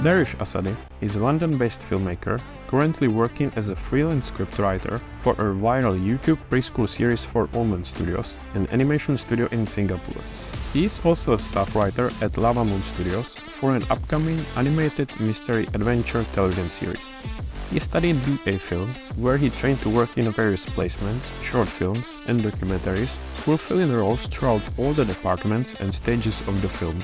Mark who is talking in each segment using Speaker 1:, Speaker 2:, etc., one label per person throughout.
Speaker 1: Dariush Asadi is a London-based filmmaker currently working as a freelance scriptwriter for a viral YouTube preschool series for Omens Studios, an animation studio in Singapore. He is also a staff writer at Omens Studios for an upcoming animated mystery adventure television series. He studied BA film, where he trained to work in various placements, short films, and documentaries, fulfilling roles throughout all the departments and stages of the film.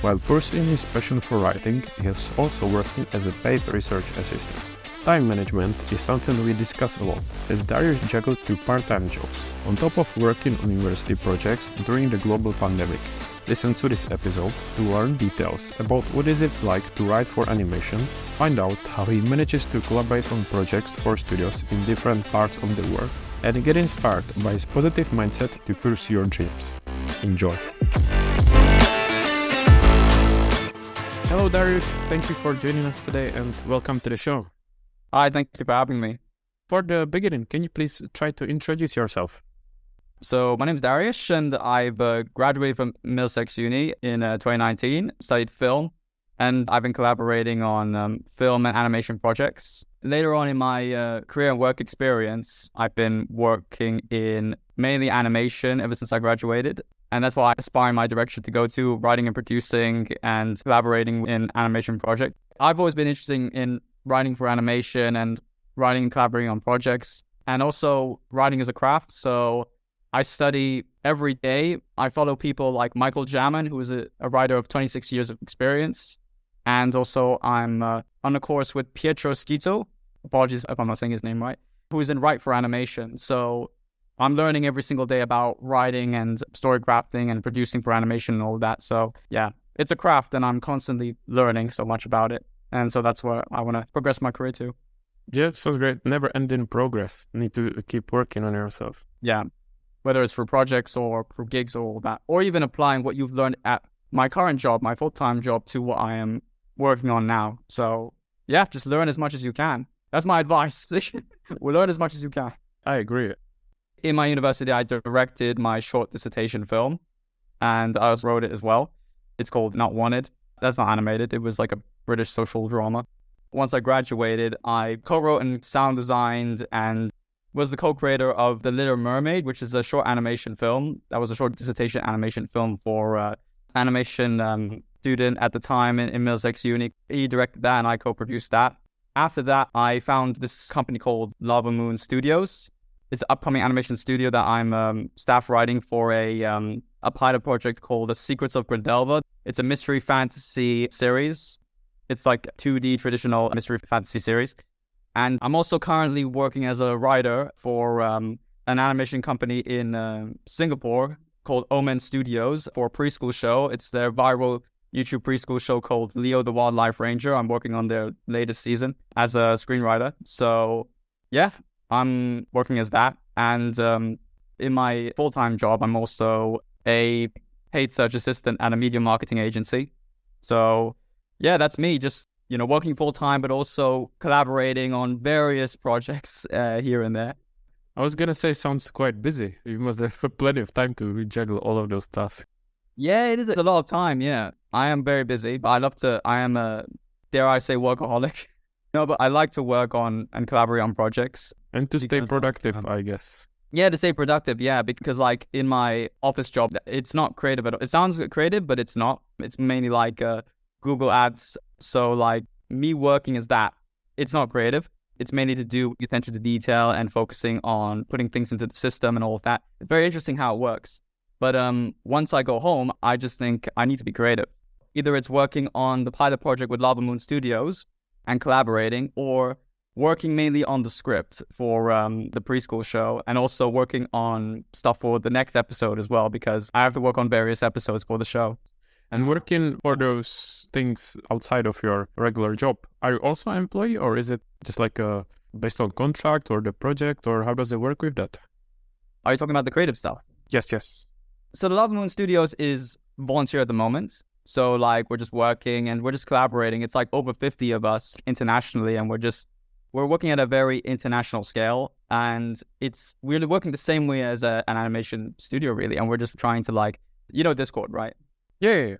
Speaker 1: While pursuing his passion for writing, he is also working as a paid research assistant. Time management is something we discuss a lot, as Dariush juggled two part-time jobs, on top of working on university projects during the global pandemic. Listen to this episode to learn details about what is it like to write for animation, find out how he manages to collaborate on projects for studios in different parts of the world, and get inspired by his positive mindset to pursue your dreams. Enjoy! Hello Dariush, thank you for joining us today and welcome to the show.
Speaker 2: Hi, thank you for having me.
Speaker 1: For the beginning, can you please try to introduce yourself?
Speaker 2: So my name is Dariush and I've graduated from Middlesex Uni in 2019, studied film, and I've been collaborating on film and animation projects. Later on in my career and work experience, I've been working in mainly animation ever since I graduated. And that's why I aspire my direction to go to, writing and producing and collaborating in animation projects. I've always been interested in writing for animation and writing and collaborating on projects, and also writing as a craft. So I study every day. I follow people like Michael Jamin, who is a writer of 26 years of experience. And also I'm on a course with Pietro Schito, apologies if I'm not saying his name right, who is in Write for Animation. So I'm learning every single day about writing and story crafting and producing for animation and all of that. So yeah, it's a craft and I'm constantly learning so much about it. And so that's where I want to progress my career to.
Speaker 1: Yeah, sounds great. Never ending progress. Need to keep working on yourself.
Speaker 2: Yeah, whether it's for projects or for gigs or all that, or even applying what you've learned at my current job, my full-time job, to what I am working on now. So yeah, just learn as much as you can. That's my advice. We'll learn as much as you can.
Speaker 1: I agree.
Speaker 2: In my university, I directed my short dissertation film, and I also wrote it as well. It's called Not Wanted. That's not animated. It was like a British social drama. Once I graduated, I co-wrote and sound designed and was the co-creator of The Little Mermaid, which is a short animation film. That was a short dissertation animation film for animation student at the time in Middlesex Uni. He directed that and I co-produced that. After that, I found this company called Omens Studios. It's an upcoming animation studio that I'm staff writing for a pilot project called The Secrets of Grindelwald. It's a mystery fantasy series. It's like a 2D traditional mystery fantasy series. And I'm also currently working as a writer for an animation company in Singapore called Omens Studios for a preschool show. It's their viral YouTube preschool show called Leo the Wildlife Ranger. I'm working on their latest season as a screenwriter. So yeah, I'm working as that. And in my full-time job, I'm also a paid search assistant at a media marketing agency. So yeah, that's me, just, working full-time, but also collaborating on various projects here and there.
Speaker 1: I was going to say, sounds quite busy. You must have plenty of time to juggle all of those tasks.
Speaker 2: Yeah, it is a lot of time, yeah. I am very busy, but I am a, dare I say, workaholic. No, but I like to work on and collaborate on projects.
Speaker 1: And to stay productive, I guess.
Speaker 2: Yeah, to stay productive, yeah, because like in my office job, it's not creative at all. It sounds creative, but it's not. It's mainly like Google Ads. So like me working as that, it's not creative. It's mainly to do with attention to detail and focusing on putting things into the system and all of that. It's very interesting how it works. But once I go home, I just think I need to be creative. Either it's working on the pilot project with Omens Studios and collaborating, or working mainly on the script for the preschool show, and also working on stuff for the next episode as well, because I have to work on various episodes for the show.
Speaker 1: And working for those things outside of your regular job, are you also an employee, or is it just like based on contract or the project, or how does it work with that?
Speaker 2: Are you talking about the creative stuff?
Speaker 1: Yes.
Speaker 2: So the Omens Studios is volunteer at the moment. So like we're just working and we're just collaborating. It's like over 50 of us internationally, and we're working at a very international scale, and we're working the same way as an animation studio really, and we're just trying to Discord, right?
Speaker 1: Yeah.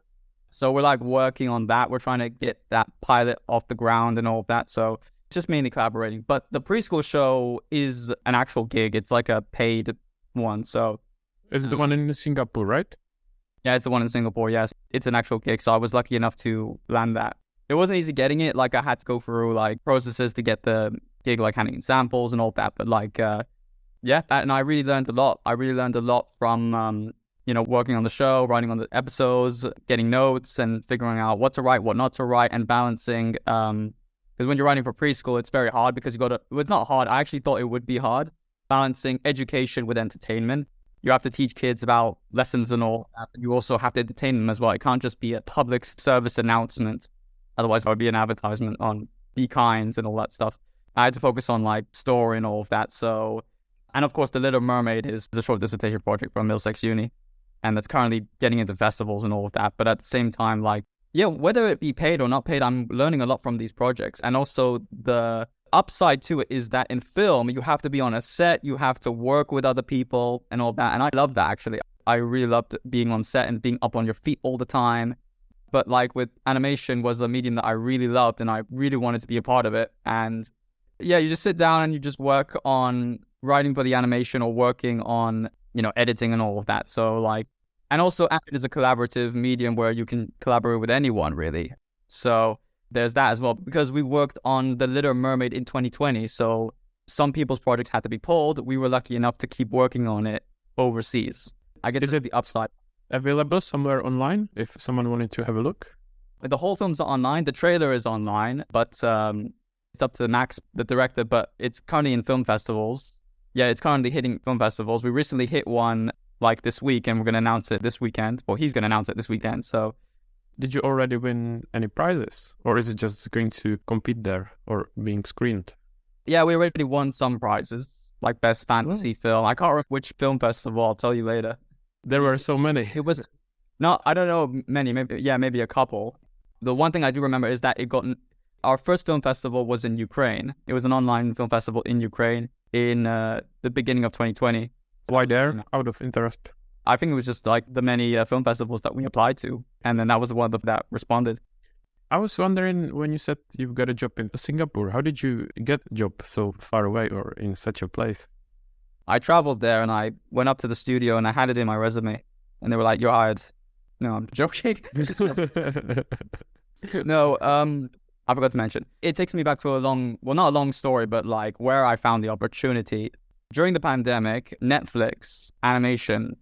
Speaker 2: So we're like working on that. We're trying to get that pilot off the ground and all of that. So it's just mainly collaborating. But the preschool show is an actual gig. It's like a paid one. So
Speaker 1: It's the one in Singapore, right?
Speaker 2: yeah, it's the one in Singapore. Yes, it's an actual gig. So I was lucky enough to land that. It wasn't easy getting it. Like I had to go through like processes to get the gig, like handing in samples and all that. But like, yeah, and I really learned a lot. I really learned a lot from, working on the show, writing on the episodes, getting notes and figuring out what to write, what not to write, and balancing. Because when you're writing for preschool, it's very hard because it's not hard. I actually thought it would be hard balancing education with entertainment. You have to teach kids about lessons and all that, but you also have to entertain them as well. It can't just be a public service announcement. Otherwise, it would be an advertisement on Be Kind and all that stuff. I had to focus on like story and all of that. So, and of course, The Little Mermaid is the short dissertation project from Middlesex Uni, and that's currently getting into festivals and all of that. But at the same time, like, yeah, whether it be paid or not paid, I'm learning a lot from these projects. And also the upside to it is that in film, you have to be on a set, you have to work with other people and all that. And I love that, actually. I really loved being on set and being up on your feet all the time. But like with animation was a medium that I really loved and I really wanted to be a part of it. And yeah, you just sit down and you just work on writing for the animation or working on, editing and all of that. So like, and also it is a collaborative medium where you can collaborate with anyone really. So there's that as well, because we worked on The Little Mermaid in 2020. So some people's projects had to be pulled. We were lucky enough to keep working on it overseas. I guess the upside.
Speaker 1: Available somewhere online if someone wanted to have a look?
Speaker 2: The whole film's not online. The trailer is online, but it's up to Max, the director, but it's currently in film festivals. Yeah, it's currently hitting film festivals. We recently hit one like this week and we're going to announce it this weekend. Well, he's going to announce it this weekend. So
Speaker 1: did you already win any prizes, or is it just going to compete there or being screened?
Speaker 2: Yeah, we already won some prizes, like Best Fantasy Film. I can't remember which film festival. I'll tell you later.
Speaker 1: There were so many.
Speaker 2: It was I don't know many. Maybe a couple. The one thing I do remember is that our first film festival was in Ukraine. It was an online film festival in Ukraine in the beginning of 2020.
Speaker 1: Why there? Out of interest.
Speaker 2: I think it was just like the many film festivals that we applied to. And then that was the one that responded.
Speaker 1: I was wondering, when you said you've got a job in Singapore, how did you get a job so far away or in such a place?
Speaker 2: I traveled there and I went up to the studio and I had it in my resume. And they were like, "You're hired." No, I'm joking. No, I forgot to mention. It takes me back to not a long story, but like where I found the opportunity. During the pandemic, Netflix animation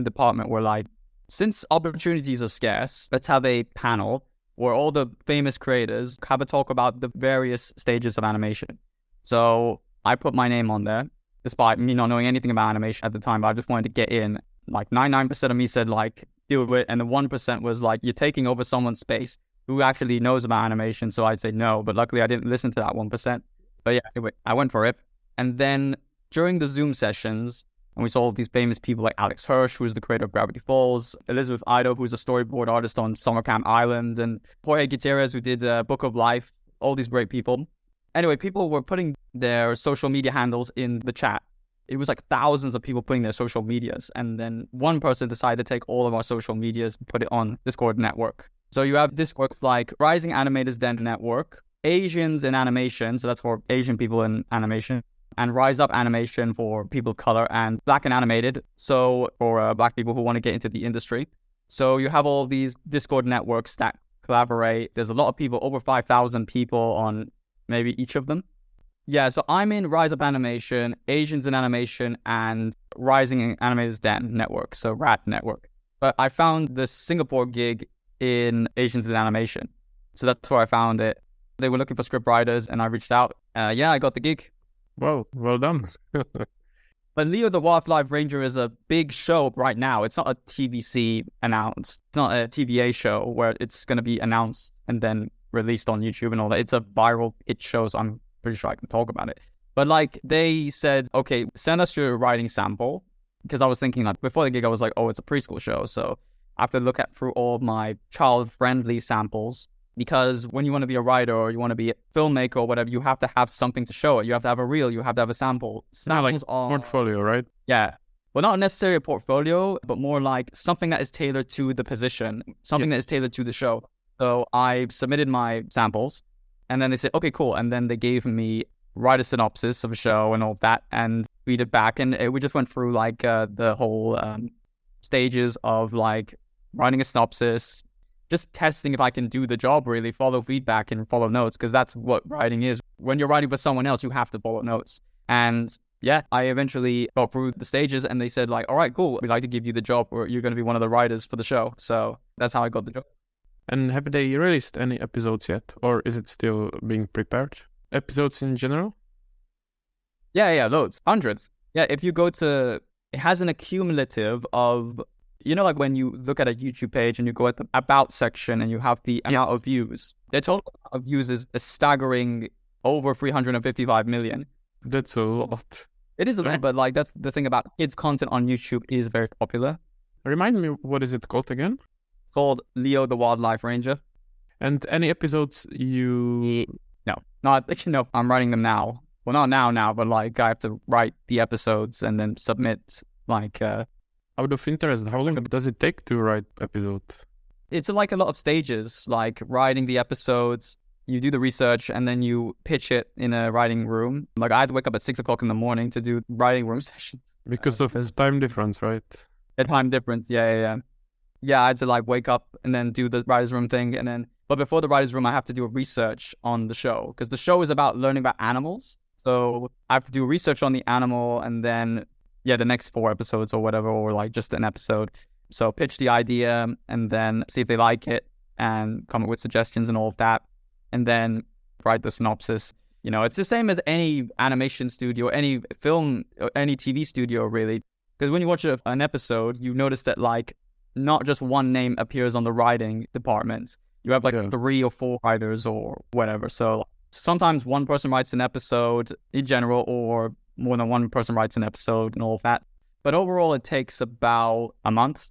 Speaker 2: department were like, since opportunities are scarce, let's have a panel where all the famous creators have a talk about the various stages of animation. So I put my name on there, despite me not knowing anything about animation at the time, but I just wanted to get in. Like 99% of me said like, do it. And the 1% was like, you're taking over someone's space who actually knows about animation. So I'd say no, but luckily I didn't listen to that 1%. But yeah, anyway, I went for it. And then during the Zoom sessions, and we saw all these famous people like Alex Hirsch, who's the creator of Gravity Falls, Elizabeth Ido, who's a storyboard artist on Summer Camp Island, and Jorge Gutierrez, who did Book of Life, all these great people. Anyway, people were putting their social media handles in the chat. It was like thousands of people putting their social medias. And then one person decided to take all of our social medias and put it on Discord network. So you have Discords like Rising Animators Den Network, Asians in Animation, so that's for Asian people in animation, and Rise Up Animation for people of color, and Black and Animated, so for Black people who want to get into the industry. So you have all these Discord networks that collaborate. There's a lot of people, over 5,000 people on maybe each of them. Yeah, so I'm in Rise Up Animation, Asians in Animation, and Rising Animators Den Network, so RAT Network. But I found this Singapore gig in Asians in Animation. So that's where I found it. They were looking for script writers, and I reached out. Yeah, I got the gig.
Speaker 1: Wow, well done.
Speaker 2: But Leo the Wildlife Ranger is a big show right now. It's not a TVC announced. It's not a TVA show where it's going to be announced and then released on YouTube and all that. It's a viral hit show, so I'm pretty sure I can talk about it. But like they said, okay, send us your writing sample. Because I was thinking like before the gig, I was like, oh, it's a preschool show. So I have to look through all of my child-friendly samples. Because when you want to be a writer or you want to be a filmmaker or whatever, you have to have something to show it. You have to have a reel. You have to have a sample.
Speaker 1: Samples like portfolio, right?
Speaker 2: Yeah. well, not necessarily a portfolio, but more like something that is tailored to the position, something that is tailored to the show. So I submitted my samples, and then they said, okay, cool. And then they gave me write a synopsis of a show and all of that, and read it back. And we just went through like the whole stages of like writing a synopsis, just testing if I can do the job, really, follow feedback and follow notes, because that's what writing is. When you're writing for someone else, you have to follow notes. And yeah, I eventually got through the stages, and they said like, all right, cool, we'd like to give you the job, or you're going to be one of the writers for the show. So that's how I got the job.
Speaker 1: And have they released any episodes yet, or is it still being prepared? Episodes in general?
Speaker 2: Yeah, loads, hundreds. Yeah, if you go to, it has an accumulative of, you know, like when you look at a YouTube page and you go at the about section and you have the amount of views, the total amount of views is a staggering over 355 million.
Speaker 1: That's a lot.
Speaker 2: It is a lot, but like that's the thing about kids content on YouTube is very popular.
Speaker 1: Remind me, what is it called again?
Speaker 2: It's called Leo the Wildlife Ranger.
Speaker 1: And any episodes you...
Speaker 2: No, I'm writing them now. Well, not now, but like I have to write the episodes and then submit like...
Speaker 1: Out of interest, how long does it take to write episodes?
Speaker 2: It's like a lot of stages, like writing the episodes, you do the research, and then you pitch it in a writing room. Like I had to wake up at 6 o'clock in the morning to do writing room sessions.
Speaker 1: Because of the time difference, right?
Speaker 2: The time difference, yeah. Yeah, I had to like wake up and then do the writer's room thing, and then... But before the writer's room, I have to do a research on the show, because the show is about learning about animals. So I have to do research on the animal, and then, the next 4 episodes or whatever, or like just an episode. So pitch the idea, and then see if they like it, and come up with suggestions and all of that. And then write the synopsis. You know, it's the same as any animation studio, any film, any TV studio, really. Because when you watch an episode, you notice that like not just one name appears on the writing department. You have like 3 or 4 writers or whatever. So sometimes one person writes an episode in general, or more than one person writes an episode and all of that. But overall, it takes about a month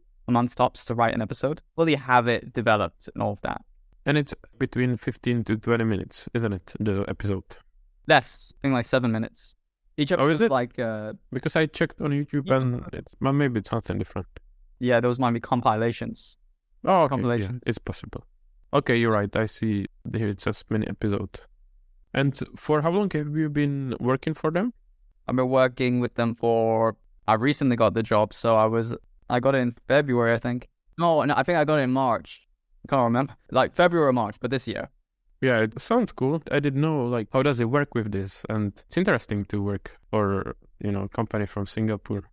Speaker 2: tops to write an episode. Fully have it developed and all of that.
Speaker 1: And it's between 15 to 20 minutes, isn't it, the episode?
Speaker 2: Less, I think like 7 minutes. Each episode is it? Like...
Speaker 1: because I checked on YouTube and maybe it's something different.
Speaker 2: Yeah, those might be compilations.
Speaker 1: Oh, okay. Compilations. Yeah, it's possible. Okay, you're right. I see here it says mini episode. And for how long have you been working for them?
Speaker 2: I've been working with them I recently got the job, so I got it in February, I think. No, I think I got it in March. I can't remember. Like February or March, but this year.
Speaker 1: Yeah, it sounds cool. I didn't know, like, how does it work with this? And it's interesting to work for, a company from Singapore.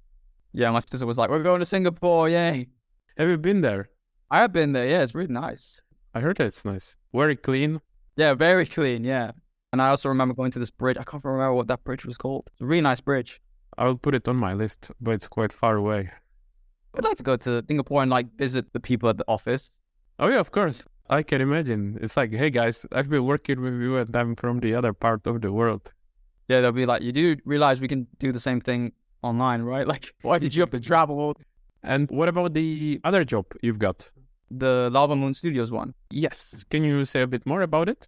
Speaker 2: Yeah, my sister was like, we're going to Singapore, yay.
Speaker 1: Have you been there?
Speaker 2: I have been there, yeah, it's really nice.
Speaker 1: I heard that it's nice. Very clean.
Speaker 2: Yeah, very clean, yeah. And I also remember going to this bridge. I can't remember what that bridge was called. It's a really nice bridge.
Speaker 1: I will put it on my list, but it's quite far away.
Speaker 2: I'd like to go to Singapore and like visit the people at the office.
Speaker 1: Oh yeah, of course. I can imagine. It's like, hey guys, I've been working with you and I'm from the other part of the world.
Speaker 2: Yeah, they'll be like, you do realize we can do the same thing online, right? Like, why did you have to travel?
Speaker 1: And what about the other job you've got?
Speaker 2: The Lava Moon Studios one.
Speaker 1: Yes. Can you say a bit more about it?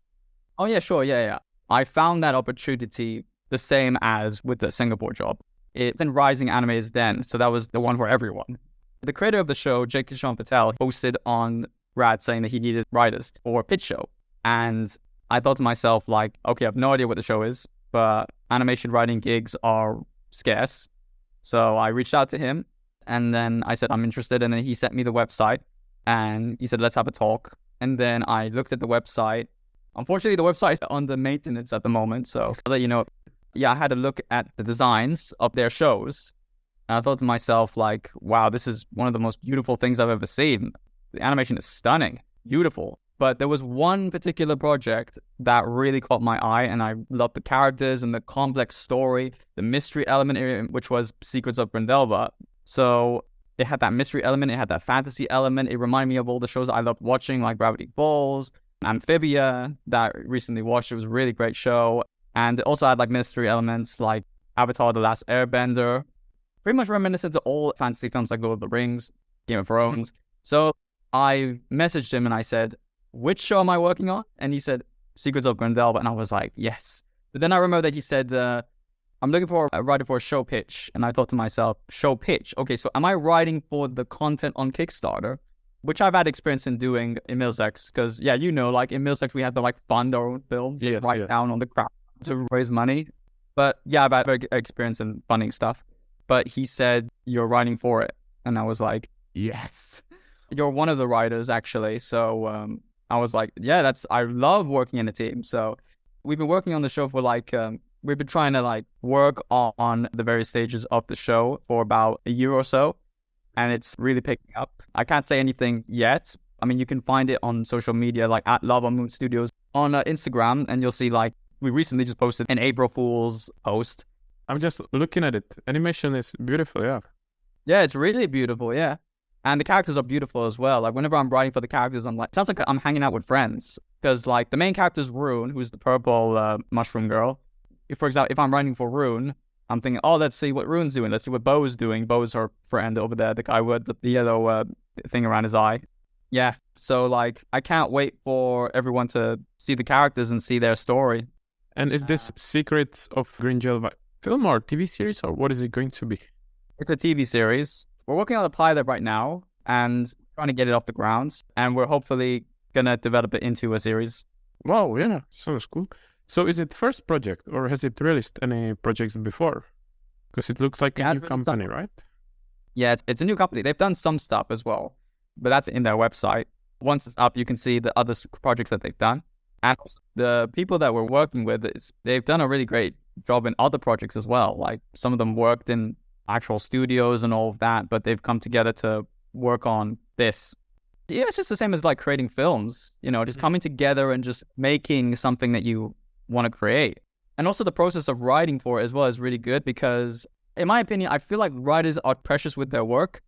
Speaker 2: Oh yeah, sure. Yeah. I found that opportunity the same as with the Singapore job. It's in Rising Animators Den, so that was the one for everyone. The creator of the show, Jake Kishan Patel, posted on Rad saying that he needed writers for a pitch show. And I thought to myself, like, okay, I have no idea what the show is, but animation writing gigs are scarce. So I reached out to him, and then I said, I'm interested. And then he sent me the website, and he said, let's have a talk. And then I looked at the website. Unfortunately, the website is under maintenance at the moment, so I'll let you know. Yeah, I had a look at the designs of their shows, and I thought to myself, like, wow, this is one of the most beautiful things I've ever seen. The animation is stunning, beautiful. But there was one particular project that really caught my eye, and I loved the characters and the complex story, the mystery element, which was Secrets of Grindelwald. So it had that mystery element, it had that fantasy element. It reminded me of all the shows that I loved watching, like Gravity Falls, Amphibia, that I recently watched. It was a really great show. And it also had like mystery elements like Avatar: The Last Airbender, pretty much reminiscent to all fantasy films like Lord of the Rings, Game of Thrones. So I messaged him and I said, which show am I working on? And he said, Secrets of Grindelwald. And I was like, yes. But then I remember that he said, I'm I'm looking for a writer for a show pitch. And I thought to myself, show pitch. Okay, so am I writing for the content on Kickstarter? Which I've had experience in doing in Middlesex. Because, yeah, you know, like in Middlesex, we have to like fund our own films, write down on the crowd to raise money. But yeah, I've had experience in funding stuff. But he said, you're writing for it. And I was like, yes. You're one of the writers, actually. So I was like, yeah, I love working in a team. So we've been working on the show for like, we've been trying to like work on the various stages of the show for about a year or so. And it's really picking up. I can't say anything yet. I mean, you can find it on social media, like at Omens Studios on Instagram. And you'll see like, we recently just posted an April Fool's post.
Speaker 1: I'm just looking at it. Animation is beautiful, yeah.
Speaker 2: Yeah, it's really beautiful, yeah. And the characters are beautiful as well. Like, whenever I'm writing for the characters, I'm like, sounds like I'm hanging out with friends. Because, like, the main character is Rune, who's the purple mushroom girl. For example, if I'm writing for Rune, I'm thinking, oh, let's see what Rune's doing. Let's see what Bo's doing. Bo's her friend over there, the guy with the yellow thing around his eye. Yeah, so, like, I can't wait for everyone to see the characters and see their story.
Speaker 1: And is this Secrets of Green Gel film or TV series, or what is it going to be?
Speaker 2: It's a TV series. We're working on the pilot right now and trying to get it off the ground. And we're hopefully going to develop it into a series.
Speaker 1: Wow, yeah, sounds cool. So is it first project, or has it released any projects before? Because it looks like a new company, right?
Speaker 2: Yeah, it's a new company. They've done some stuff as well, but that's in their website. Once it's up, you can see the other projects that they've done. And the people that we're working with, they've done a really great job in other projects as well. Like, some of them worked in actual studios and all of that, but they've come together to work on this. Yeah, it's just the same as like creating films, you know, just coming together and just making something that you want to create. And also the process of writing for it as well is really good because, in my opinion, I feel like writers are precious with their work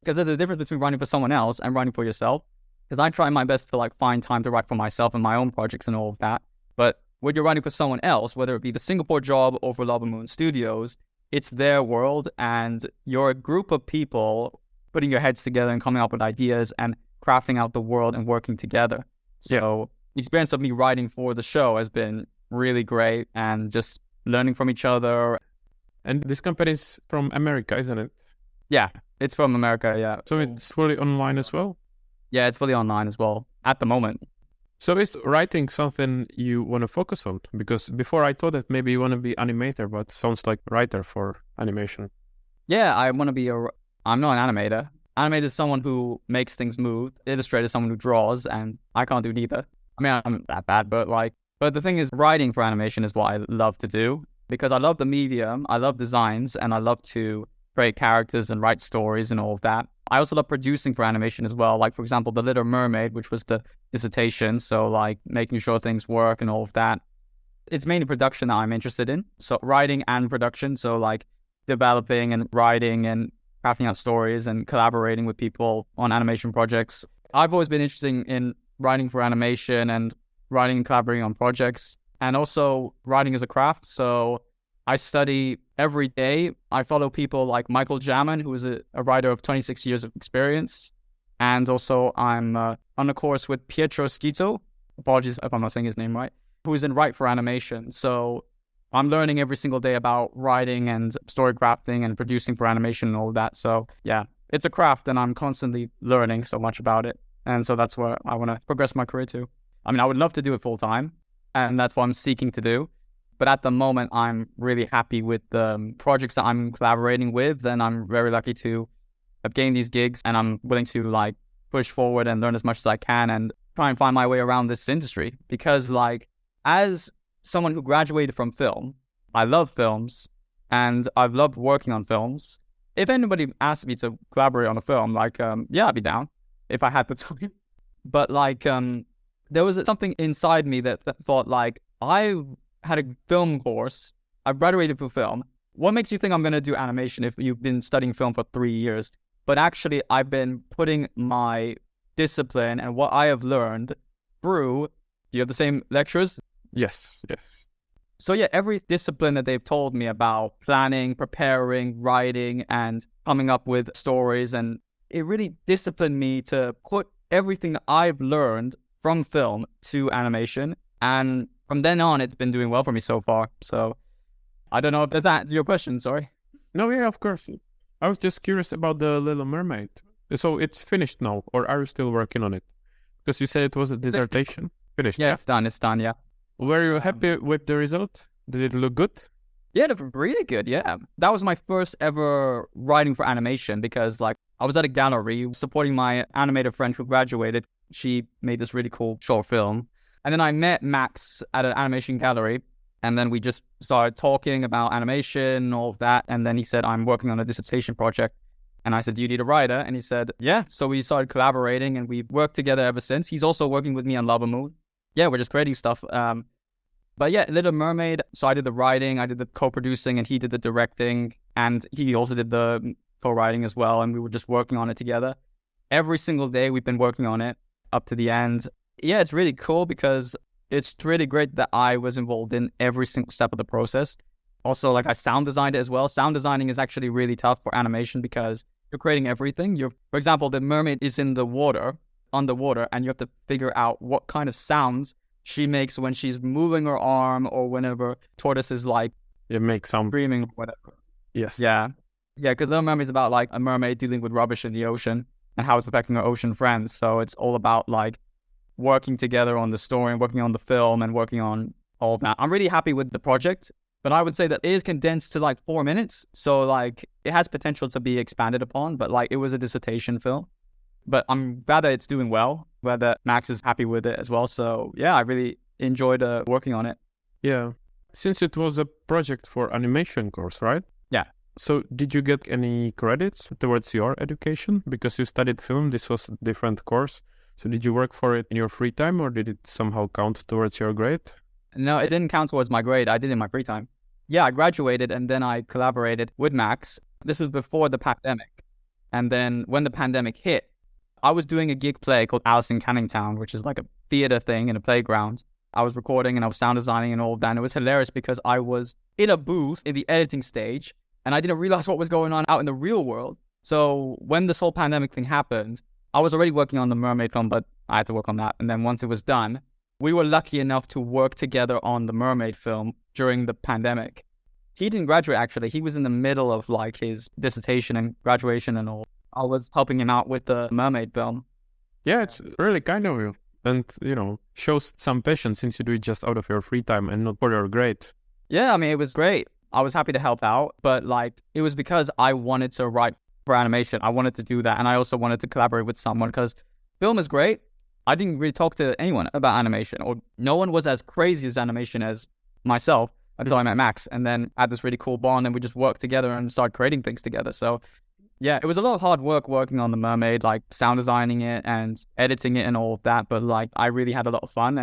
Speaker 2: because there's a difference between writing for someone else and writing for yourself. Because I try my best to like find time to write for myself and my own projects and all of that. But when you're writing for someone else, whether it be the Singapore job or for Omens Studios, it's their world and you're a group of people putting your heads together and coming up with ideas and crafting out the world and working together. So the experience of me writing for the show has been really great and just learning from each other.
Speaker 1: And this company is from America, isn't it?
Speaker 2: Yeah, it's from America, yeah.
Speaker 1: So it's fully online as well?
Speaker 2: Yeah, it's fully online as well at the moment.
Speaker 1: So is writing something you want to focus on? Because before I thought that maybe you want to be animator, but sounds like writer for animation.
Speaker 2: Yeah, I want to be I'm not an animator. Animator is someone who makes things move. Illustrator is someone who draws, and I can't do neither. I mean, I'm that bad, but the thing is, writing for animation is what I love to do because I love the medium, I love designs, and I love to create characters and write stories and all of that. I also love producing for animation as well. Like, for example, The Little Mermaid, which was the dissertation. So, like, making sure things work and all of that. It's mainly production that I'm interested in. So, writing and production. So, like, developing and writing and crafting out stories and collaborating with people on animation projects. I've always been interested in writing for animation and writing and collaborating on projects. And also writing as a craft. So, I study every day. I follow people like Michael Jamin, who is a writer of 26 years of experience. And also I'm on a course with Pietro Schito, apologies if I'm not saying his name right, who is in Write for Animation. So I'm learning every single day about writing and story crafting and producing for animation and all of that. So yeah, it's a craft and I'm constantly learning so much about it. And so that's what I want to progress my career to. I mean, I would love to do it full time and that's what I'm seeking to do. But at the moment, I'm really happy with the projects that I'm collaborating with. And I'm very lucky to have gained these gigs. And I'm willing to like push forward and learn as much as I can and try and find my way around this industry. Because like, as someone who graduated from film, I love films and I've loved working on films. If anybody asked me to collaborate on a film, like, yeah, I'd be down if I had the time. But like, there was something inside me that thought like, I had a film course. I graduated from film. What makes you think I'm going to do animation if you've been studying film for 3 years? But actually, I've been putting my discipline and what I have learned through. You have the same lecturers?
Speaker 1: Yes.
Speaker 2: So yeah, every discipline that they've told me about, planning, preparing, writing, and coming up with stories, and it really disciplined me to put everything that I've learned from film to animation. And from then on, it's been doing well for me so far. So I don't know if that's answered your question, sorry.
Speaker 1: No, yeah, of course. I was just curious about the Little Mermaid. So it's finished now, or are you still working on it? Because you said it was a dissertation. Finished,
Speaker 2: Yeah,
Speaker 1: yeah?
Speaker 2: it's done, yeah.
Speaker 1: Were you happy with the result? Did it look good?
Speaker 2: Yeah, it was really good, yeah. That was my first ever writing for animation because like I was at a gallery supporting my animator friend who graduated. She made this really cool short film. And then I met Max at an animation gallery. And then we just started talking about animation and all of that. And then he said, I'm working on a dissertation project. And I said, do you need a writer? And he said, yeah. So we started collaborating and we've worked together ever since. He's also working with me on Lava Moon. Yeah, we're just creating stuff. But yeah, Little Mermaid, so I did the writing, I did the co-producing, and he did the directing, and he also did the co-writing as well, and we were just working on it together. Every single day we've been working on it up to the end. Yeah, it's really cool because it's really great that I was involved in every single step of the process. Also, like I sound designed it as well. Sound designing is actually really tough for animation because you're creating everything. For example, the mermaid is in the water, underwater, and you have to figure out what kind of sounds she makes when she's moving her arm or whenever tortoise is like
Speaker 1: It makes sound.
Speaker 2: screaming or whatever.
Speaker 1: Yes.
Speaker 2: Yeah, because Little Mermaid is about like a mermaid dealing with rubbish in the ocean and how it's affecting her ocean friends. So it's all about like working together on the story and working on the film and working on all of that. I'm really happy with the project, but I would say that it is condensed to like 4 minutes. So like it has potential to be expanded upon, but like it was a dissertation film. But I'm glad that it's doing well, glad that Max is happy with it as well. So yeah, I really enjoyed working on it.
Speaker 1: Yeah. Since it was a project for animation course, right?
Speaker 2: Yeah.
Speaker 1: So did you get any credits towards your education? Because you studied film, this was a different course. So did you work for it in your free time or did it somehow count towards your grade?
Speaker 2: No, it didn't count towards my grade. I did it in my free time. Yeah, I graduated and then I collaborated with Max. This was before the pandemic. And then when the pandemic hit, I was doing a gig play called Alice in Canning Town, which is like a theater thing in a playground. I was recording and I was sound designing and all of that. And it was hilarious because I was in a booth in the editing stage and I didn't realize what was going on out in the real world. So when this whole pandemic thing happened, I was already working on the mermaid film, but I had to work on that. And then once it was done, we were lucky enough to work together on the mermaid film during the pandemic. He didn't graduate, actually. He was in the middle of like his dissertation and graduation and all. I was helping him out with the mermaid film.
Speaker 1: Yeah, it's really kind of you. And, shows some passion since you do it just out of your free time and not for your grade.
Speaker 2: Yeah, I mean, it was great. I was happy to help out, but like, it was because I wanted to write for animation. I wanted to do that. And I also wanted to collaborate with someone because film is great. I didn't really talk to anyone about animation, or no one was as crazy as animation as myself until I met Max. And then I had this really cool bond and we just worked together and started creating things together. So yeah, it was a lot of hard work working on the mermaid, like sound designing it and editing it and all of that. But like, I really had a lot of fun.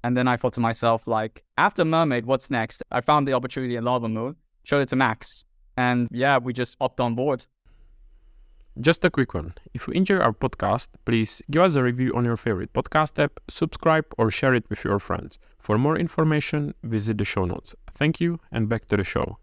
Speaker 2: And then I thought to myself, like, after mermaid, what's next? I found the opportunity in Lava Moon, showed it to Max. And yeah, we just hopped on board.
Speaker 1: Just a quick one. If you enjoy our podcast, please give us a review on your favorite podcast app, subscribe or share it with your friends. For more information, visit the show notes. Thank you and back to the show.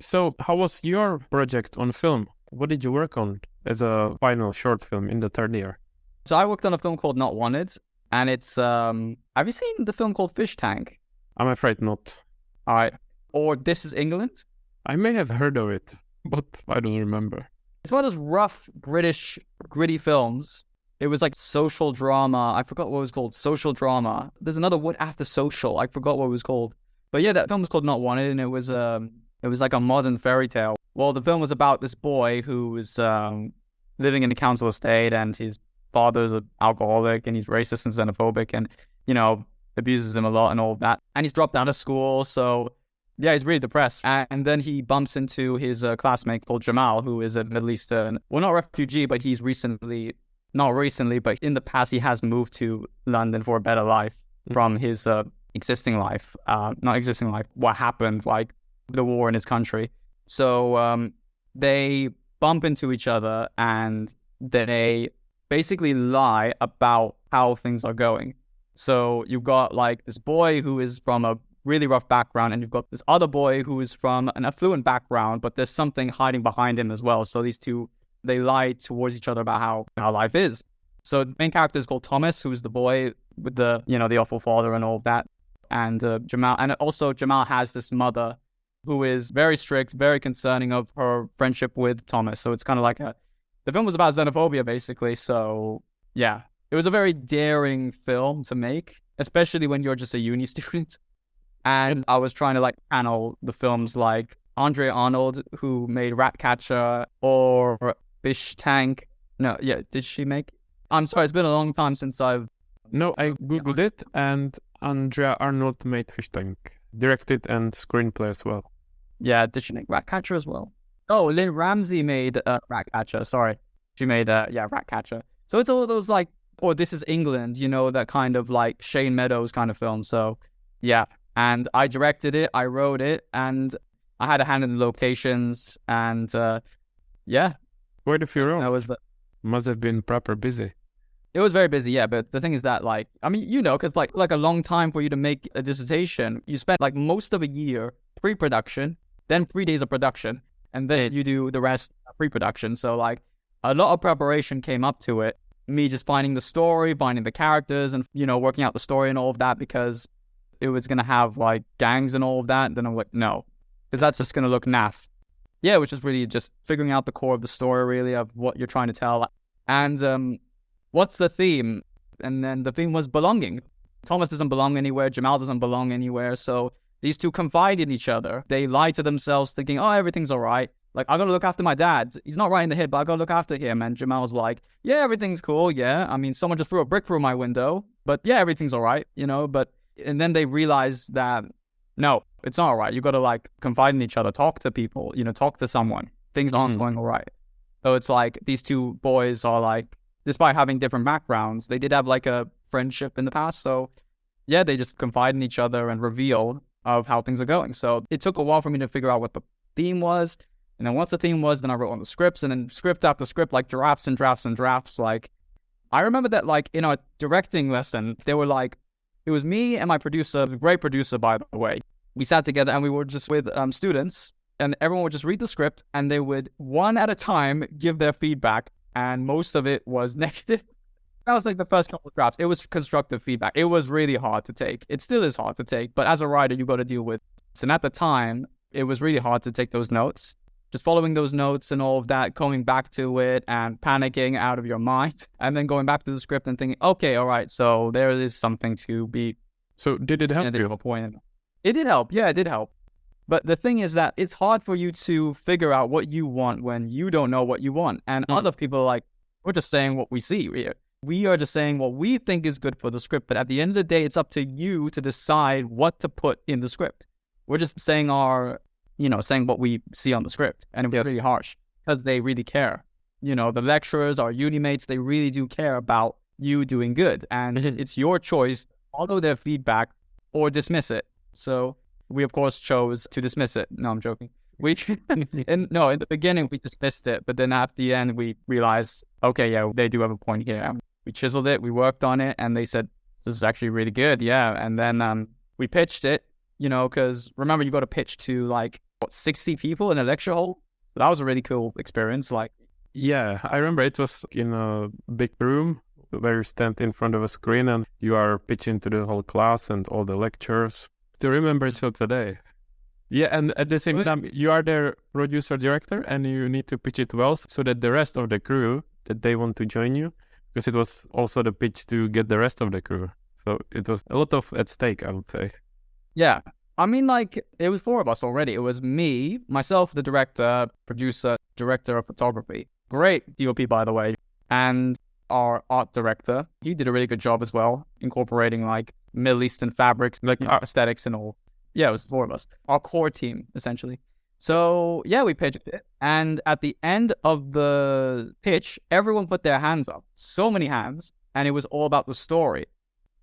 Speaker 1: So how was your project on film? What did you work on as a final short film in the third year?
Speaker 2: So I worked on a film called Not Wanted, and it's, have you seen the film called Fish Tank?
Speaker 1: I'm afraid not.
Speaker 2: All right. Or This Is England?
Speaker 1: I may have heard of it, but I don't remember.
Speaker 2: It's one of those rough, British, gritty films. It was like social drama. I forgot what it was called. Social drama. There's another word after social. I forgot what it was called. But yeah, that film was called Not Wanted, and it was like a modern fairy tale. Well, the film was about this boy who was living in a council estate, and his father's an alcoholic, and he's racist and xenophobic, and, abuses him a lot and all of that. And he's dropped out of school, so yeah, he's really depressed. And then he bumps into his classmate called Jamal, who is a Middle Eastern, well, not refugee, but he's not recently, but in the past, he has moved to London for a better life from his existing life. Not existing life, what happened, like the war in his country. So they bump into each other and they basically lie about how things are going. So you've got like this boy who is from a really rough background, and you've got this other boy who is from an affluent background, but there's something hiding behind him as well. So these two, they lie towards each other about how life is. So the main character is called Thomas, who's the boy with the, the awful father and all of that. And Jamal, and also Jamal has this mother who is very strict, very concerning of her friendship with Thomas. So it's kind of like the film was about xenophobia, basically. So yeah, it was a very daring film to make, especially when you're just a uni student. And I was trying to like channel the films like Andre Arnold, who made Ratcatcher, or Fish Tank. No, yeah, did she make? I'm sorry, it's been a long time since I've...
Speaker 1: No, I googled it, and Andrea Arnold made Fish Tank, directed and screenplay as well.
Speaker 2: Yeah, did she make Ratcatcher as well? Oh, Lynn Ramsey made Ratcatcher. Sorry, she made Ratcatcher. So it's all those like, or This Is England, you know, that kind of like Shane Meadows kind of film. So yeah, and I directed it, I wrote it, and I had a hand in the locations, and yeah.
Speaker 1: Quite a few roles.
Speaker 2: That was
Speaker 1: Must have been proper busy.
Speaker 2: It was very busy, yeah. But the thing is that, like, I mean, you know, because like a long time for you to make a dissertation, you spend like most of a year pre-production, then 3 days of production, and then you do the rest pre-production. So like a lot of preparation came up to it. Me just finding the story, finding the characters, and, you know, working out the story and all of that, because it was going to have like gangs and all of that. Then I'm like, no, because that's just going to look naff. Yeah, it was just really just figuring out the core of the story, really, of what you're trying to tell. And what's the theme? And then the theme was belonging. Thomas doesn't belong anywhere. Jamal doesn't belong anywhere. So these two confide in each other. They lie to themselves thinking, oh, everything's all right. Like, I got to look after my dad. He's not right in the head, but I got to look after him. And Jamal's like, yeah, everything's cool. Yeah. I mean, someone just threw a brick through my window, but yeah, everything's all right, you know. And then they realize that, no, it's not all right. You got to like confide in each other, talk to people, you know, talk to someone. Things aren't going all right. So it's like these two boys are like, despite having different backgrounds, they did have like a friendship in the past. So yeah, they just confide in each other and reveal of how things are going. So it took a while for me to figure out what the theme was. And then once the theme was, then I wrote on the scripts, and then script after script, like drafts and drafts and drafts. Like, I remember that like in our directing lesson, they were like, it was me and my producer, a great producer, by the way. We sat together and we were just with students, and everyone would just read the script, and they would one at a time give their feedback. And most of it was negative. That was like the first couple of drafts. It was constructive feedback. It was really hard to take. It still is hard to take, but as a writer, you got to deal with it. And at the time, it was really hard to take those notes. Just following those notes and all of that, going back to it and panicking out of your mind, and then going back to the script and thinking, okay, all right, so there is something to be.
Speaker 1: So did it help you?
Speaker 2: It did help. Yeah, it did help. But the thing is that it's hard for you to figure out what you want when you don't know what you want. And other people are like, we're just saying what we see. We are just saying what we think is good for the script. But at the end of the day, it's up to you to decide what to put in the script. We're just saying saying what we see on the script. And it was really harsh because they really care. You know, the lecturers, our uni mates, they really do care about you doing good. And it's your choice, follow their feedback or dismiss it. So we, of course, chose to dismiss it. No, I'm joking. In the beginning, we dismissed it. But then at the end, we realized, okay, yeah, they do have a point here. We chiseled it. We worked on it. And they said, this is actually really good. Yeah. And then we pitched it, you know, because remember, you got to pitch to like, 60 people in a lecture hall. So that was a really cool experience. Like,
Speaker 1: yeah, I remember it was in a big room where you stand in front of a screen and you are pitching to the whole class and all the lectures. Still remember it till today. Yeah, and at the same time, you are their producer director and you need to pitch it well so that the rest of the crew, that they want to join you, because it was also the pitch to get the rest of the crew. So it was a lot of at stake, I would say.
Speaker 2: Yeah. I mean, like, it was 4 of us already. It was me, myself, the director, producer, director of photography. Great DOP, by the way. And our art director. He did a really good job as well, incorporating, like, Middle Eastern fabrics, like, aesthetics and all. Yeah, it was 4 of us. Our core team, essentially. So, yeah, we pitched it. And at the end of the pitch, everyone put their hands up. So many hands. And it was all about the story.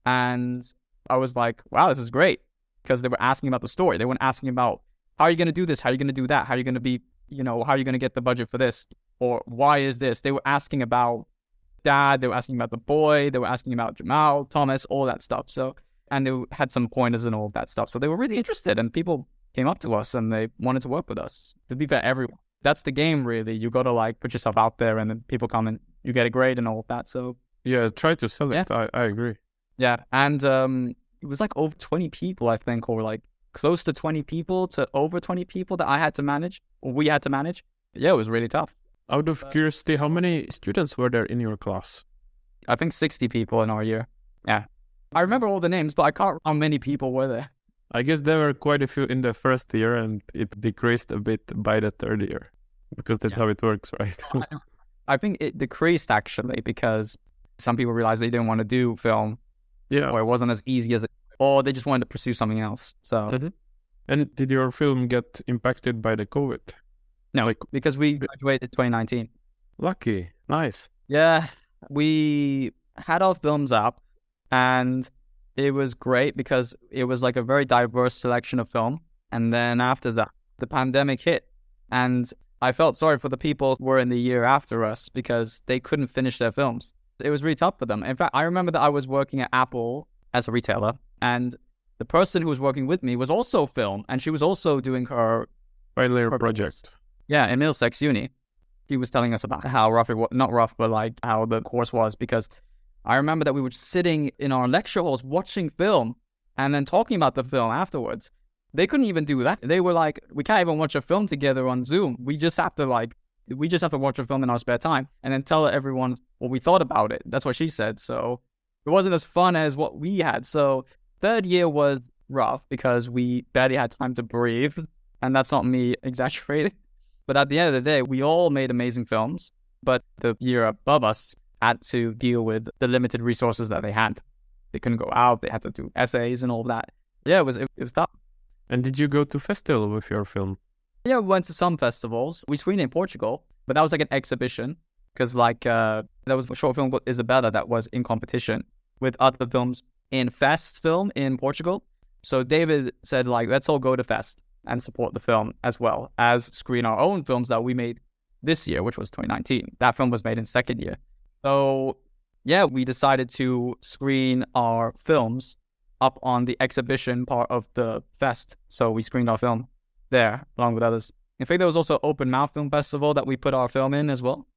Speaker 2: And I was like, wow, this is great. Because they were asking about the story. They weren't asking about, how are you going to do this? How are you going to do that? How are you going to be, how are you going to get the budget for this? Or why is this? They were asking about dad. They were asking about the boy. They were asking about Jamal, Thomas, all that stuff. So, and they had some pointers and all of that stuff. So they were really interested, and people came up to us and they wanted to work with us. To be fair, everyone. That's the game, really. You got to like put yourself out there, and then people come and you get a grade and all of that. So
Speaker 1: yeah, try to sell it. Yeah. I agree.
Speaker 2: Yeah, and it was like over 20 people, I think, or like close to 20 people to over 20 people that I had to manage, or we had to manage. Yeah, it was really tough.
Speaker 1: Out of curiosity, how many students were there in your class?
Speaker 2: I think 60 people in our year. Yeah. I remember all the names, but I can't remember how many people were there.
Speaker 1: I guess there were quite a few in the first year and it decreased a bit by the third year because that's how it works, right?
Speaker 2: I think it decreased actually because some people realized they didn't want to do film.
Speaker 1: Yeah.
Speaker 2: Or it wasn't as easy as it, or they just wanted to pursue something else. So.
Speaker 1: And did your film get impacted by the COVID?
Speaker 2: No, because we graduated 2019.
Speaker 1: Lucky. Nice.
Speaker 2: Yeah, we had our films up and it was great because it was like a very diverse selection of film. And then after that, the pandemic hit. And I felt sorry for the people who were in the year after us because they couldn't finish their films. It was really tough for them. In fact, I remember that I was working at Apple as a retailer and the person who was working with me was also film and she was also doing her
Speaker 1: final year project.
Speaker 2: Yeah, in Middlesex Uni. He was telling us about how rough it was, not rough, but like how the course was, because I remember that we were sitting in our lecture halls watching film and then talking about the film afterwards. They couldn't even do that. They were like, we can't even watch a film together on Zoom. We just have to watch a film in our spare time and then tell everyone what we thought about it. That's what she said. So it wasn't as fun as what we had. So third year was rough because we barely had time to breathe. And that's not me exaggerating. But at the end of the day, we all made amazing films. But the year above us had to deal with the limited resources that they had. They couldn't go out. They had to do essays and all that. Yeah, it was tough. And
Speaker 1: did you go to festival with your film?
Speaker 2: Yeah, we went to some festivals. We screened in Portugal, but that was like an exhibition because there was a short film called Isabella that was in competition with other films in Fest film in Portugal. So David said let's all go to Fest and support the film as well as screen our own films that we made this year, which was 2019. That film was made in second year. So yeah, we decided to screen our films up on the exhibition part of the fest. So we screened our film there along with others. In fact, there was also Open Mouth Film Festival that we put our film in as well.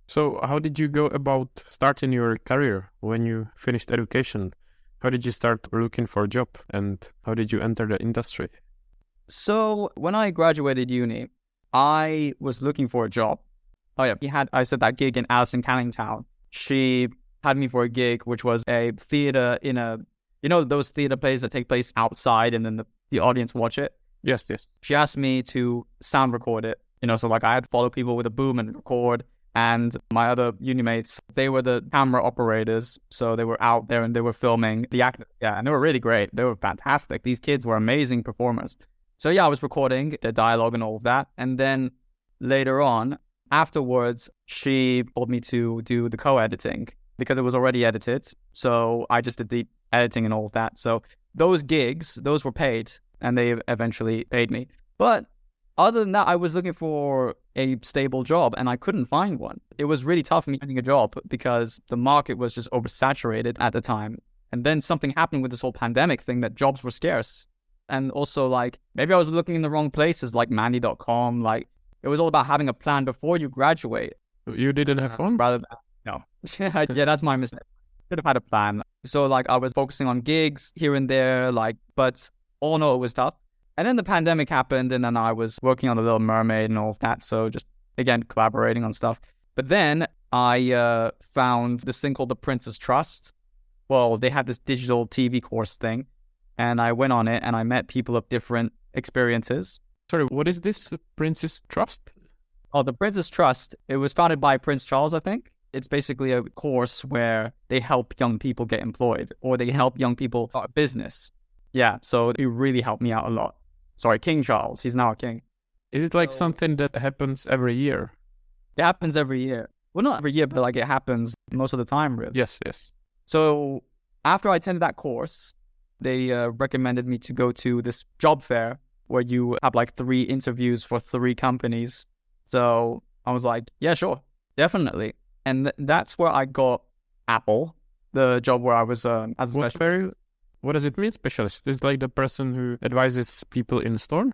Speaker 1: So how did you go about starting your career when you finished education? How did you start looking for a job and how did you enter the industry?
Speaker 2: So when I graduated uni, I was looking for a job. Oh yeah, I said that gig in Alison Canning Town. She had me for a gig, which was a theater in those theater plays that take place outside and then the audience watch it?
Speaker 1: Yes.
Speaker 2: She asked me to sound record it, so I had to follow people with a boom and record. And my other uni mates, they were the camera operators. So they were out there and they were filming the actors. Yeah, and they were really great. They were fantastic. These kids were amazing performers. So yeah, I was recording the dialogue and all of that. And then later on, afterwards, she told me to do the co-editing because it was already edited. So I just did the editing and all of that. So those gigs, those were paid and they eventually paid me. But other than that, I was looking for a stable job and I couldn't find one. It was really tough for me finding a job because the market was just oversaturated at the time. And then something happened with this whole pandemic thing that jobs were scarce. And also maybe I was looking in the wrong places like Mandy.com. It was all about having a plan before you graduate.
Speaker 1: You didn't have one?
Speaker 2: No. Yeah, that's my mistake. Should have had a plan. So I was focusing on gigs here and there, but all in all, it was tough. And then the pandemic happened and then I was working on The Little Mermaid and all of that. So just, again, collaborating on stuff. But then I found this thing called the Prince's Trust. Well, they had this digital TV course thing. And I went on it and I met people of different experiences.
Speaker 1: Sorry, what is this Prince's Trust?
Speaker 2: Oh, the Prince's Trust. It was founded by Prince Charles, I think. It's basically a course where they help young people get employed or they help young people start a business. Yeah, so it really helped me out a lot. Sorry, King Charles. He's now a king.
Speaker 1: Is it something that happens every year?
Speaker 2: It happens every year. Well, not every year, but it happens most of the time, really.
Speaker 1: Yes.
Speaker 2: So after I attended that course, they recommended me to go to this job fair where you have 3 interviews for 3 companies. So I was like, yeah, sure, definitely. And that's where I got Apple, the job where I was as a specialist.
Speaker 1: What does it mean, specialist? Is the person who advises people in the store?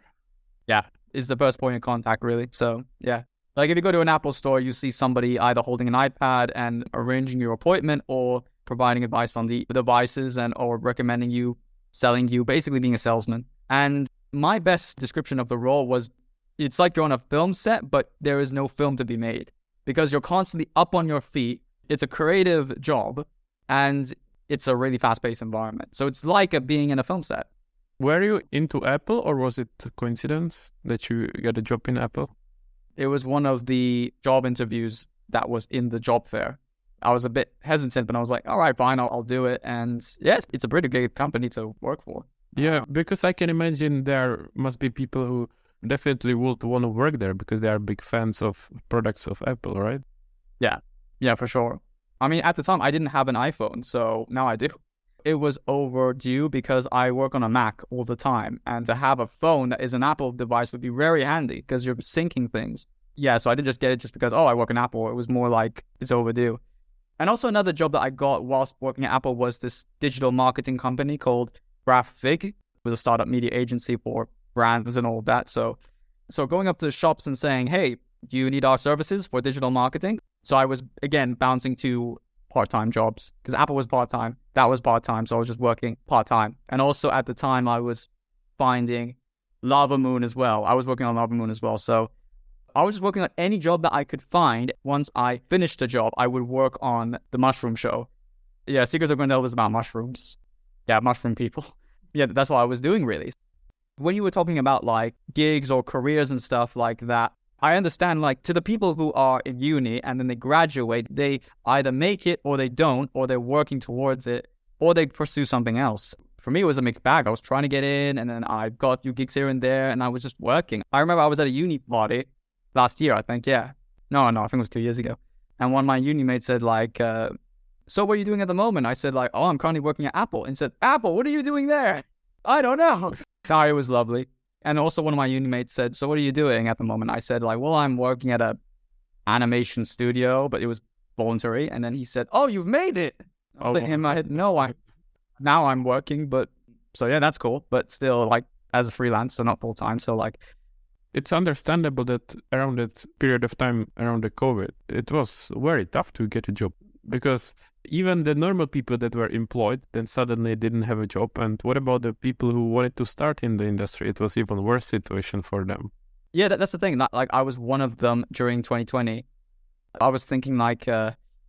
Speaker 2: Yeah, is the first point of contact, really. So, yeah. If you go to an Apple store, you see somebody either holding an iPad and arranging your appointment or providing advice on the devices or recommending you, selling you, basically being a salesman. And my best description of the role was, it's like you're on a film set, but there is no film to be made because you're constantly up on your feet. It's a creative job and it's a really fast-paced environment. So it's like being in a film set.
Speaker 1: Were you into Apple, or was it a coincidence that you got a job in Apple?
Speaker 2: It was one of the job interviews that was in the job fair. I was a bit hesitant, but I was like, all right, fine, I'll do it. And yes, it's a pretty good company to work for.
Speaker 1: Yeah, because I can imagine there must be people who definitely would want to work there because they are big fans of products of Apple, right?
Speaker 2: Yeah, for sure. I mean, at the time, I didn't have an iPhone, so now I do. It was overdue because I work on a Mac all the time. And to have a phone that is an Apple device would be very handy because you're syncing things. Yeah, so I didn't just get it just because, I work in Apple. It was more like it's overdue. And also another job that I got whilst working at Apple was this digital marketing company called Graphic. It was a startup media agency for brands and all of that. So going up to the shops and saying, hey, do you need our services for digital marketing? So I was, again, bouncing to part-time jobs because Apple was part-time. That was part-time. So I was just working part-time. And also at the time I was finding Lava Moon as well. I was working on Lava Moon as well. So I was just working on any job that I could find. Once I finished a job, I would work on the mushroom show. Yeah, Secrets of Grendel was about mushrooms. Yeah, mushroom people. Yeah, that's what I was doing really. When you were talking about like gigs or careers and stuff like that, I understand, like, to the people who are in uni and then they graduate, they either make it or they don't, or they're working towards it, or they pursue something else. For me, it was a mixed bag. I was trying to get in, and then I got a few gigs here and there, and I was just working. I remember I was at a uni party last year, I think, yeah. No, I think it was 2 years ago. And one of my uni mates said, like, so what are you doing at the moment? I said, like, I'm currently working at Apple. And he said, Apple, what are you doing there? I don't know. It was lovely. And also one of my uni mates said, so what are you doing at the moment? I said, like, well, I'm working at a animation studio, but it was voluntary. And then he said, oh, you've made it. I was like, in my head, no, now I'm working, but so yeah, that's cool. But still, like, as a freelance, so not full time. So like,
Speaker 1: it's understandable that around that period of time, around the COVID, it was very tough to get a job because even the normal people that were employed then suddenly didn't have a job. And what about the people who wanted to start in the industry? It was even worse situation for them.
Speaker 2: Yeah, that's the thing. Like, I was one of them during 2020. I was thinking like,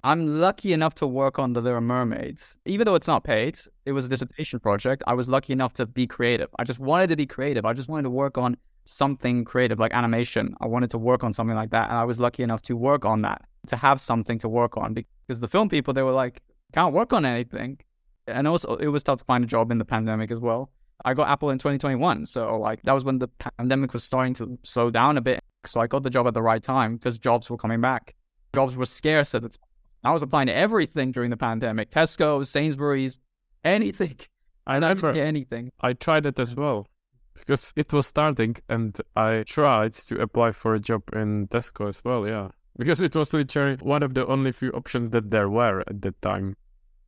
Speaker 2: I'm lucky enough to work on The Little Mermaid. Even though it's not paid, it was a dissertation project. I was lucky enough to be creative. I just wanted to be creative. I just wanted to work on something creative like animation. I wanted to work on something like that. And I was lucky enough to work on that, to have something to work on, because the film people, they were like, can't work on anything. And also it was tough to find a job in the pandemic as well. I got Apple in 2021. So like, that was when the pandemic was starting to slow down a bit. So I got the job at the right time because jobs were coming back. Jobs were scarce at the time. I was applying to everything during the pandemic. Tesco, Sainsbury's, anything.
Speaker 1: I never,
Speaker 2: anything.
Speaker 1: I tried it as well because it was starting and I tried to apply for a job in Tesco as well, yeah. Because it was literally one of the only few options that there were at that time.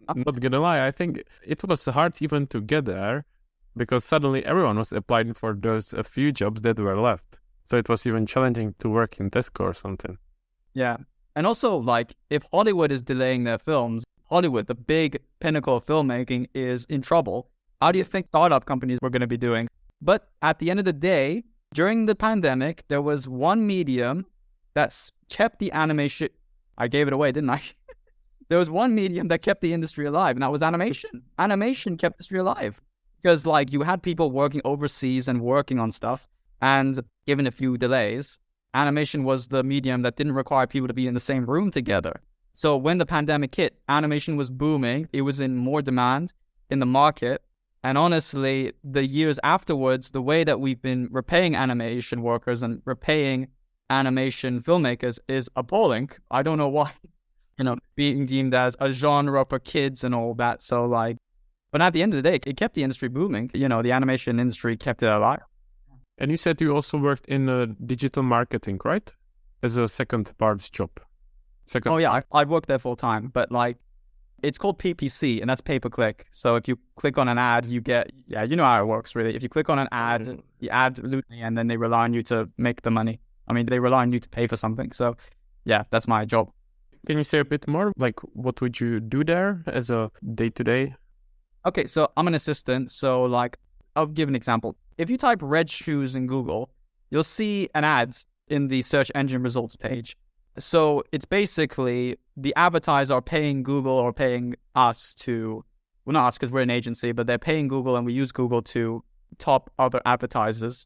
Speaker 1: I'm not gonna lie, I think it was hard even to get there because suddenly everyone was applying for those a few jobs that were left. So it was even challenging to work in Tesco or something.
Speaker 2: Yeah. And also, like, if Hollywood is delaying their films, Hollywood, the big pinnacle of filmmaking, is in trouble. How do you think startup companies were going to be doing? But at the end of the day, during the pandemic, there was one medium that's kept the animation. I gave it away, didn't I? There was one medium that kept the industry alive, and that was animation. Animation kept the industry alive because, like, you had people working overseas and working on stuff, and given a few delays, animation was the medium that didn't require people to be in the same room together. So when the pandemic hit, animation was booming. It was in more demand in the market. And honestly, the years afterwards, the way that we've been repaying animation workers and repaying animation filmmakers is appalling. I don't know why, being deemed as a genre for kids and all that. So like, but at the end of the day, it kept the industry booming. The animation industry kept it alive.
Speaker 1: And you said you also worked in digital marketing, right? As a second part job.
Speaker 2: Oh yeah, I worked there full time, but like, it's called PPC, and that's pay-per-click. So if you click on an ad, you get, you know how it works really. If you click on an ad, the ad loosely, and then they rely on you to make the money. I mean, they rely on you to pay for something. So yeah, that's my job.
Speaker 1: Can you say a bit more? Like, what would you do there as a day-to-day?
Speaker 2: Okay, so I'm an assistant. So like, I'll give an example. if you type red shoes in Google, you'll see an ad in the search engine results page. So it's basically the advertisers are paying Google or paying us to, well, not us because we're an agency, but they're paying Google and we use Google to top other advertisers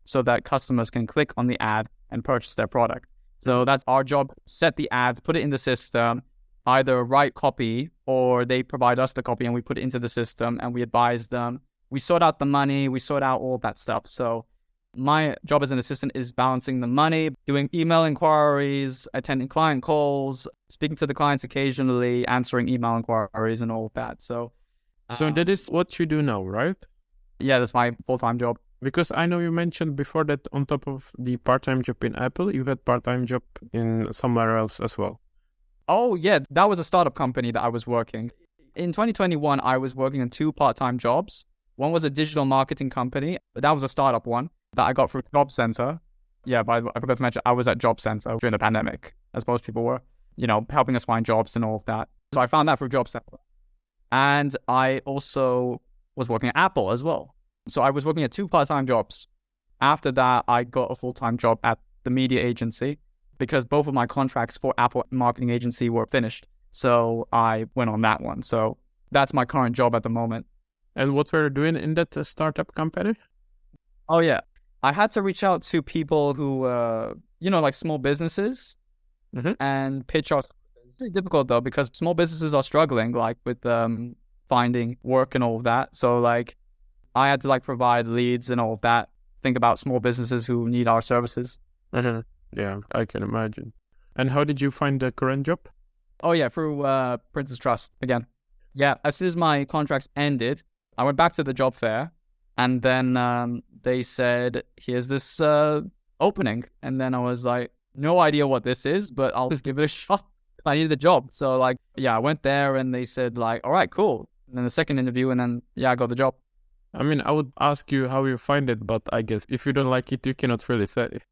Speaker 2: so that customers can click on the ad and purchase their product. So that's our job, set the ads, put it in the system, either write copy or they provide us the copy and we put it into the system and we advise them. We sort out the money, we sort out all that stuff. So my job as an assistant is balancing the money, doing email inquiries, attending client calls, speaking to the clients occasionally, answering email inquiries and all of that. So
Speaker 1: that is what you do now, right?
Speaker 2: Yeah, that's my full-time job.
Speaker 1: Because I know you mentioned before that on top of the part-time job in Apple, you had part-time job in somewhere else as well.
Speaker 2: Oh, yeah. That was a startup company that I was working. In 2021, I was working on 2 part-time jobs. One was a digital marketing company. That was a startup one that I got through Job Center. Yeah, but I forgot to mention, I was at Job Center during the pandemic, as most people were, helping us find jobs and all of that. So I found that through Job Center. And I also was working at Apple as well. So I was working at 2 part-time jobs. After that, I got a full-time job at the media agency because both of my contracts for Apple marketing agency were finished. So I went on that one. So that's my current job at the moment.
Speaker 1: And what were you doing in that startup company?
Speaker 2: Oh, yeah. I had to reach out to people who, like small businesses and pitch our services. It's really difficult, though, because small businesses are struggling, like with finding work and all of that. So, like, I had to, provide leads and all of that. Think about small businesses who need our services.
Speaker 1: Yeah, I can imagine. And how did you find the current job?
Speaker 2: Oh, yeah, through Princess Trust again. Yeah, as soon as my contracts ended, I went back to the job fair. And then they said, here's this opening. And then I was like, no idea what this is, but I'll give it a shot. I needed a job. So I went there and they said all right, cool. And then the second interview and then, I got the job.
Speaker 1: I mean, I would ask you how you find it, but I guess if you don't like it, you cannot really say it.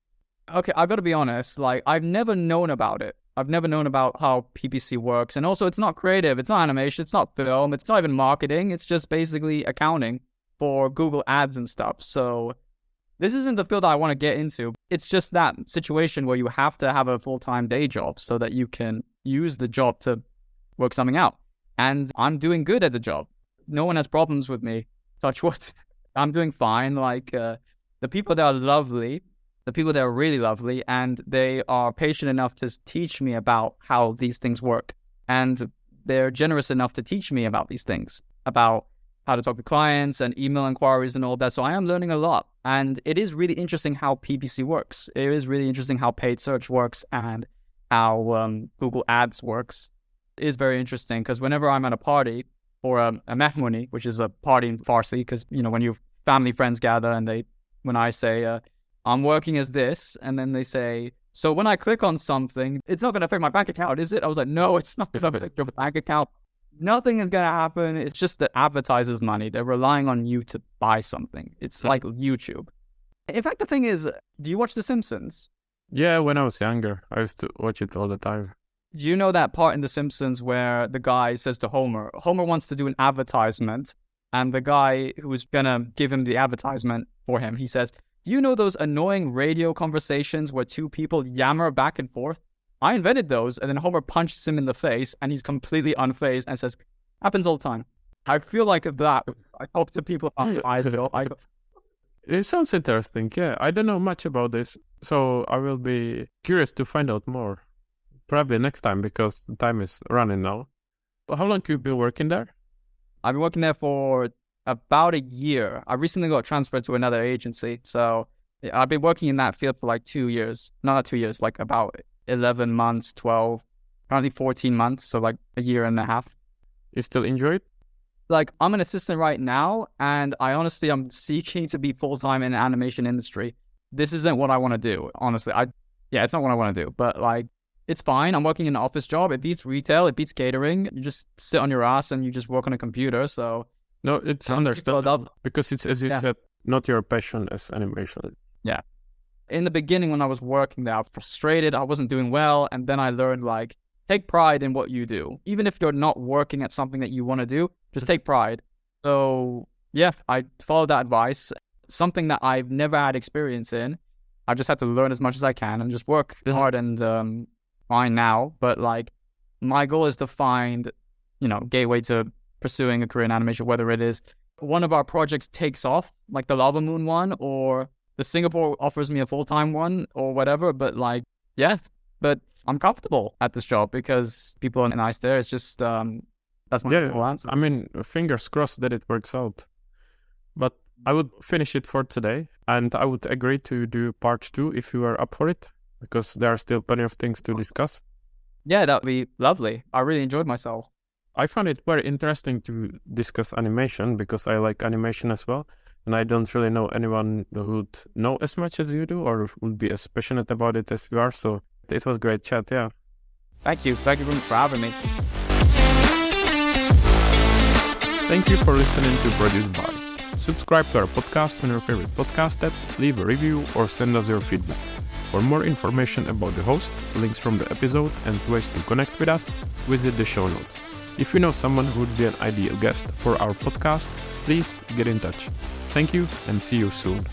Speaker 2: Okay, I've got to be honest. I've never known about it. I've never known about how PPC works. And also, it's not creative. It's not animation. It's not film. It's not even marketing. It's just basically accounting for Google ads and stuff. So this isn't the field I want to get into. It's just that situation where you have to have a full-time day job so that you can use the job to work something out. And I'm doing good at the job. No one has problems with me. Touch wood. I'm doing fine. The people there are lovely. The people there are really lovely. And they are patient enough to teach me about how these things work. And they're generous enough to teach me about these things, about how to talk to clients and email inquiries and all that. So I am learning a lot. And it is really interesting how PPC works. It is really interesting how paid search works and how Google Ads works. It is very interesting because whenever I'm at a party or a mehmoni, which is a party in Farsi, because, when your family friends gather and when I say, I'm working as this, and then they say, so when I click on something, it's not going to affect my bank account, is it? I was like, no, it's not going to affect your bank account. Nothing is going to happen. It's just the advertisers' money. They're relying on you to buy something. It's like YouTube. In fact, the thing is, do you watch The Simpsons?
Speaker 1: Yeah, when I was younger, I used to watch it all the time.
Speaker 2: Do you know that part in The Simpsons where the guy says to Homer wants to do an advertisement, and the guy who's going to give him the advertisement for him, he says, do you know those annoying radio conversations where 2 people yammer back and forth? I invented those. And then Homer punches him in the face and he's completely unfazed and says, happens all the time. I feel like that. I talk to people about
Speaker 1: It sounds interesting. Yeah, I don't know much about this, so I will be curious to find out more. Probably next time because the time is running now. How long have you been working there?
Speaker 2: I've been working there for about a year. I recently got transferred to another agency. So I've been working in that field for 2 years. Not 2 years, about 11 months, 12, currently 14 months. So a year and a half.
Speaker 1: You still enjoy it?
Speaker 2: I'm an assistant right now. And I'm seeking to be full-time in the animation industry. This isn't what I want to do, honestly. It's not what I want to do. But it's fine. I'm working in an office job. It beats retail. It beats catering. You just sit on your ass and you just work on a computer. So
Speaker 1: no, it's understandable because it's, as you said, not your passion as animation.
Speaker 2: Yeah. In the beginning, when I was working there, I was frustrated. I wasn't doing well. And then I learned, take pride in what you do. Even if you're not working at something that you want to do, just take pride. So, yeah, I followed that advice. something that I've never had experience in. I just had to learn as much as I can and just work hard and fine now. But like, my goal is to find, gateway to pursuing a career in animation, whether it is one of our projects takes off, like the Lava Moon one, or the Singapore offers me a full-time one or whatever. But like, yeah, but I'm comfortable at this job because people are nice there. It's just, that's my full answer.
Speaker 1: I mean, fingers crossed that it works out. But I would finish it for today, and I would agree to do part 2 if you are up for it, because there are still plenty of things to discuss.
Speaker 2: Yeah, that would be lovely. I really enjoyed myself.
Speaker 1: I found it very interesting to discuss animation because I like animation as well, and I don't really know anyone who would know as much as you do or would be as passionate about it as you are, so it was a great chat, yeah.
Speaker 2: Thank you. Thank you for having me.
Speaker 1: Thank you for listening to Produced By. Subscribe to our podcast on your favorite podcast app, leave a review, or send us your feedback. For more information about the host, links from the episode, and ways to connect with us, visit the show notes. If you know someone who would be an ideal guest for our podcast, please get in touch. Thank you and see you soon.